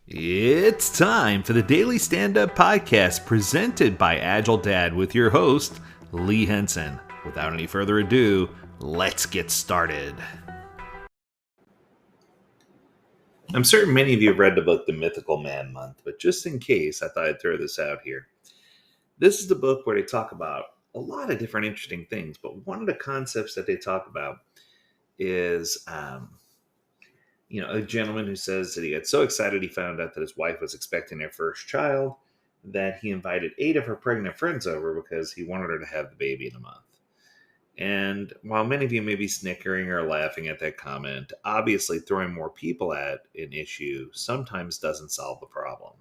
It's time for the Daily Stand Up Podcast presented by AgileDad with your host, Lee Henson. Without any further ado, let's get started. I'm certain many of you have read the book The Mythical Man Month, but just in case, I thought I'd throw this out here. This is the book where they talk about a lot of different interesting things, but one of the concepts that they talk about is a gentleman who says that he got so excited he found out that his wife was expecting their first child that he invited 8 of her pregnant friends over because he wanted her to have the baby in a month. And while many of you may be snickering or laughing at that comment, obviously throwing more people at an issue sometimes doesn't solve the problem.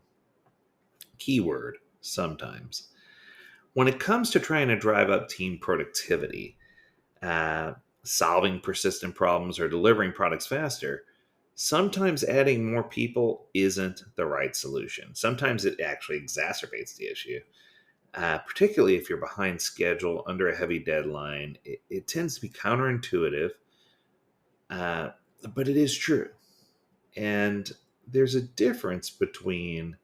Keyword, sometimes. When it comes to trying to drive up team productivity, uh, solving persistent problems, or delivering products faster, sometimes adding more people isn't the right solution. Sometimes it actually exacerbates the issue. Particularly if you're behind schedule, under a heavy deadline, it tends to be counterintuitive, uh, but it is true. And there's a difference between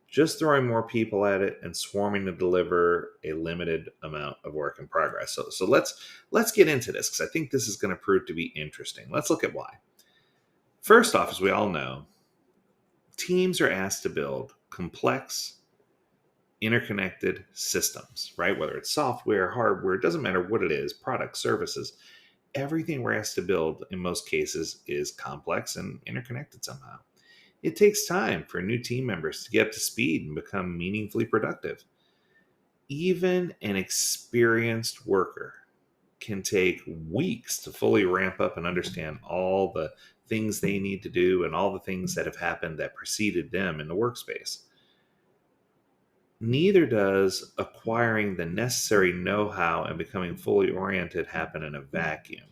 just throwing more people at it and swarming to deliver a limited amount of work in progress. So let's get into this because I think this is going to prove to be interesting. Let's look at why. First off, as we all know, teams are asked to build complex, interconnected systems, right? Whether it's software, hardware, it doesn't matter what it is, products, services. Everything we're asked to build in most cases is complex and interconnected somehow. It takes time for new team members to get up to speed and become meaningfully productive. Even an experienced worker can take weeks to fully ramp up and understand all the things they need to do and all the things that have happened that preceded them in the workspace. Neither does acquiring the necessary know how and becoming fully oriented happen in a vacuum.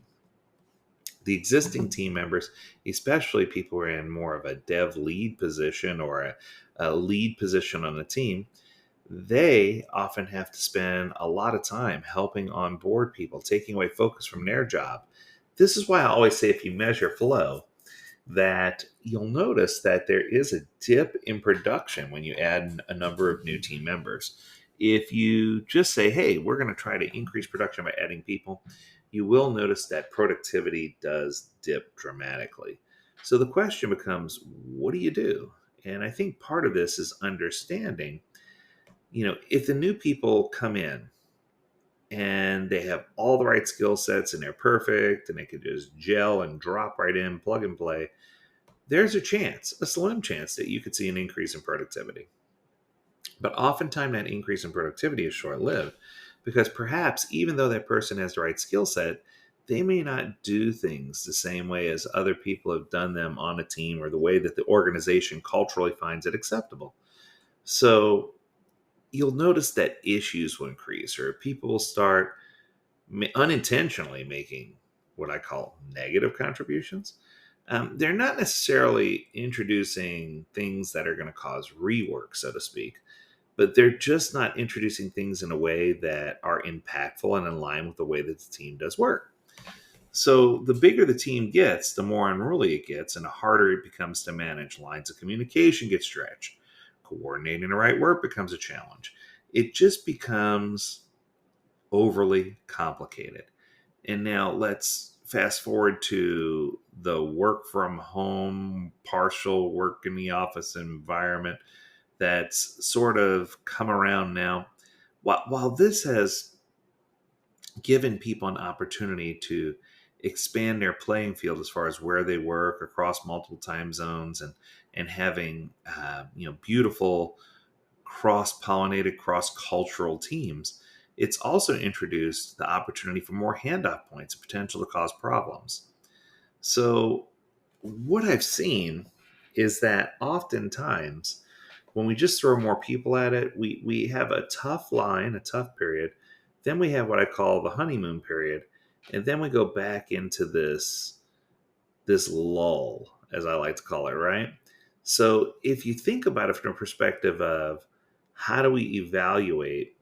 The existing team members, especially people who are in more of a dev lead position or a lead position on the team, they often have to spend a lot of time helping onboard people, taking away focus from their job. This is why I always say if you measure flow, that you'll notice that there is a dip in production when you add a number of new team members. If you just say, hey, we're going to try to increase production by adding people, you will notice that productivity does dip dramatically. So the question becomes, what do you do? And I think part of this is understanding, if the new people come in and they have all the right skill sets and they're perfect and they can just gel and drop right in, plug and play, there's a chance, a slim chance, that you could see an increase in productivity. But oftentimes that increase in productivity is short lived because perhaps even though that person has the right skill set, they may not do things the same way as other people have done them on a team or the way that the organization culturally finds it acceptable. So you'll notice that issues will increase or people will start unintentionally making what I call negative contributions. They're not necessarily introducing things that are going to cause rework, so to speak, but they're just not introducing things in a way that are impactful and in line with the way that the team does work. So the bigger the team gets, the more unruly it gets, and the harder it becomes to manage. Lines of communication get stretched. Coordinating the right work becomes a challenge. It just becomes overly complicated. And now let's fast forward to the work from home, partial work in the office environment that's sort of come around now. While this has given people an opportunity to expand their playing field as far as where they work across multiple time zones and having beautiful cross-pollinated, cross-cultural teams, it's also introduced the opportunity for more handoff points, potential to cause problems. So what I've seen is that oftentimes when we just throw more people at it, we have a tough line, a tough period. Then we have what I call the honeymoon period. And then we go back into this lull, as I like to call it, right? So if you think about it from a perspective of how do we evaluate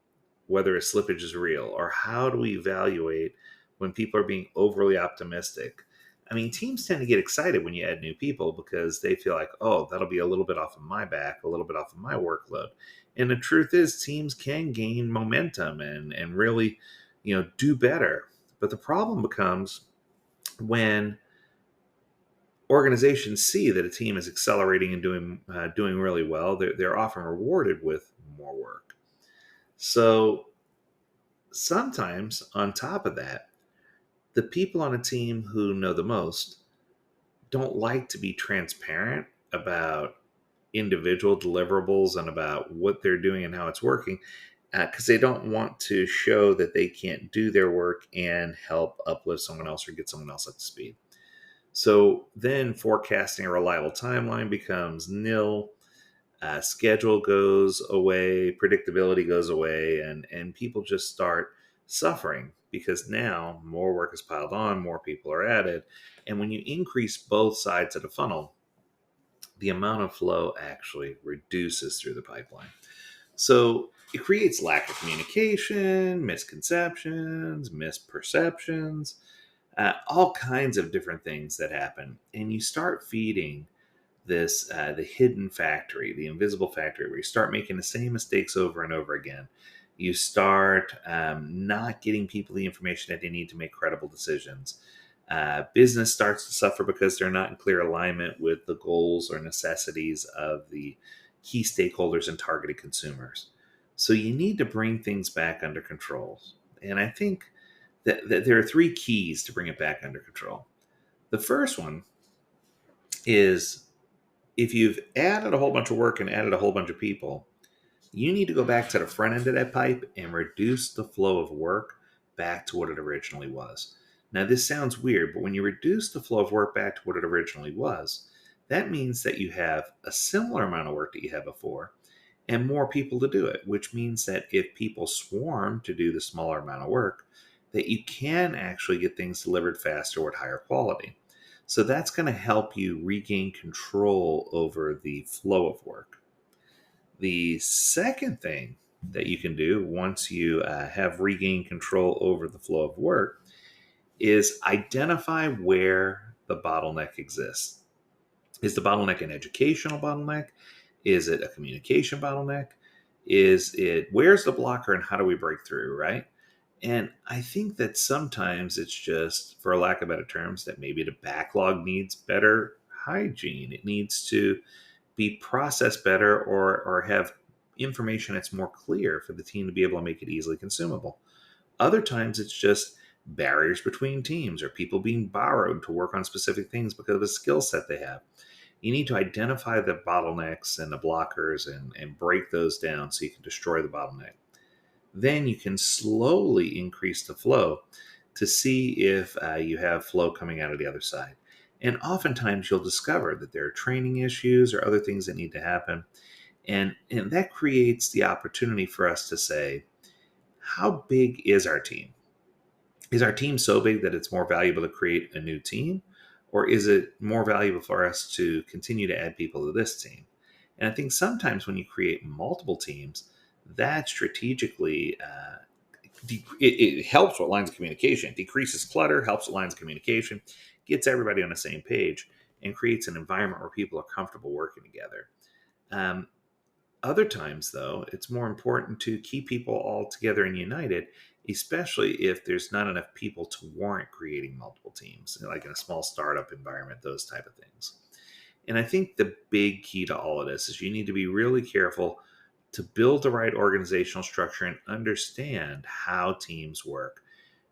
whether a slippage is real, or how do we evaluate when people are being overly optimistic? I mean, teams tend to get excited when you add new people because they feel like, oh, that'll be a little bit off of my back, a little bit off of my workload. And the truth is, teams can gain momentum and really, do better. But the problem becomes when organizations see that a team is accelerating and doing really well. They're often rewarded with more work. So sometimes, on top of that, the people on a team who know the most don't like to be transparent about individual deliverables and about what they're doing and how it's working because they don't want to show that they can't do their work and help uplift someone else or get someone else up to speed. So then forecasting a reliable timeline becomes nil. Schedule goes away, predictability goes away, and people just start suffering because now more work is piled on, more people are added. And when you increase both sides of the funnel, the amount of flow actually reduces through the pipeline. So it creates lack of communication, misconceptions, misperceptions, all kinds of different things that happen. And you start feeding this the hidden factory, the invisible factory, where you start making the same mistakes over and over again. You start not getting people the information that they need to make credible decisions. Business starts to suffer because they're not in clear alignment with the goals or necessities of the key stakeholders and targeted consumers. So you need to bring things back under control. And I think that there are three keys to bring it back under control. The first one is if you've added a whole bunch of work and added a whole bunch of people, you need to go back to the front end of that pipe and reduce the flow of work back to what it originally was. Now, this sounds weird, but when you reduce the flow of work back to what it originally was, that means that you have a similar amount of work that you had before and more people to do it, which means that if people swarm to do the smaller amount of work, that you can actually get things delivered faster with higher quality. So that's going to help you regain control over the flow of work. The second thing that you can do once you have regained control over the flow of work is identify where the bottleneck exists. Is the bottleneck an educational bottleneck? Is it a communication bottleneck? Where's the blocker and how do we break through, right? And I think that sometimes it's just, for lack of better terms, that maybe the backlog needs better hygiene. It needs to be processed better or have information that's more clear for the team to be able to make it easily consumable. Other times it's just barriers between teams or people being borrowed to work on specific things because of a skill set they have. You need to identify the bottlenecks and the blockers and break those down so you can destroy the bottleneck. Then you can slowly increase the flow to see if you have flow coming out of the other side. And oftentimes you'll discover that there are training issues or other things that need to happen. And that creates the opportunity for us to say, how big is our team? Is our team so big that it's more valuable to create a new team? Or is it more valuable for us to continue to add people to this team? And I think sometimes when you create multiple teams, that strategically it helps with lines of communication. It decreases clutter, helps with lines of communication, gets everybody on the same page, and creates an environment where people are comfortable working together. Um, Other times, though, it's more important to keep people all together and united, especially if there's not enough people to warrant creating multiple teams, like in a small startup environment, those type of things. And I think the big key to all of this is you need to be really careful to build the right organizational structure and understand how teams work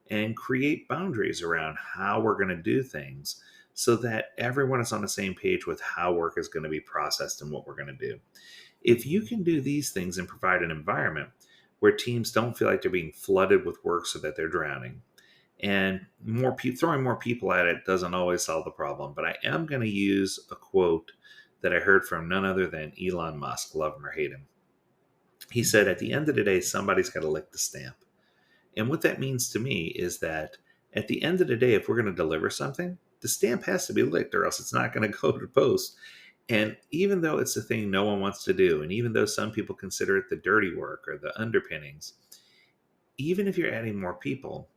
and create boundaries around how we're going to do things so that everyone is on the same page with how work is going to be processed and what we're going to do. If you can do these things and provide an environment where teams don't feel like they're being flooded with work so that they're drowning, and throwing more people at it doesn't always solve the problem. But I am going to use a quote that I heard from none other than Elon Musk, love him or hate him. He said, at the end of the day, somebody's got to lick the stamp. And what that means to me is that at the end of the day, if we're going to deliver something, the stamp has to be licked or else it's not going to go to post. And even though it's a thing no one wants to do, and even though some people consider it the dirty work or the underpinnings, even if you're adding more people,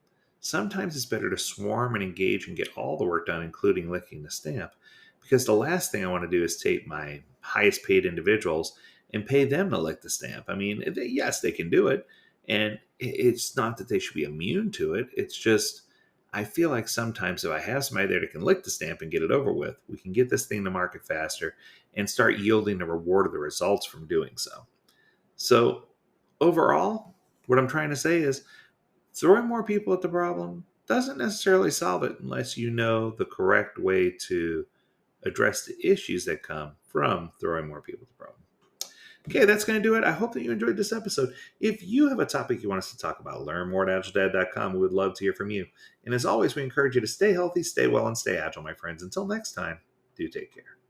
Sometimes it's better to swarm and engage and get all the work done, including licking the stamp, because the last thing I want to do is take my highest paid individuals and pay them to lick the stamp. I mean, yes, they can do it. And it's not that they should be immune to it. It's just, I feel like sometimes if I have somebody there that can lick the stamp and get it over with, we can get this thing to market faster and start yielding the reward of the results from doing so. So, overall, what I'm trying to say is throwing more people at the problem doesn't necessarily solve it unless you know the correct way to address the issues that come from throwing more people at the problem. Okay, that's going to do it. I hope that you enjoyed this episode. If you have a topic you want us to talk about, learn more at AgileDad.com. We would love to hear from you. And as always, we encourage you to stay healthy, stay well, and stay agile, my friends. Until next time, do take care.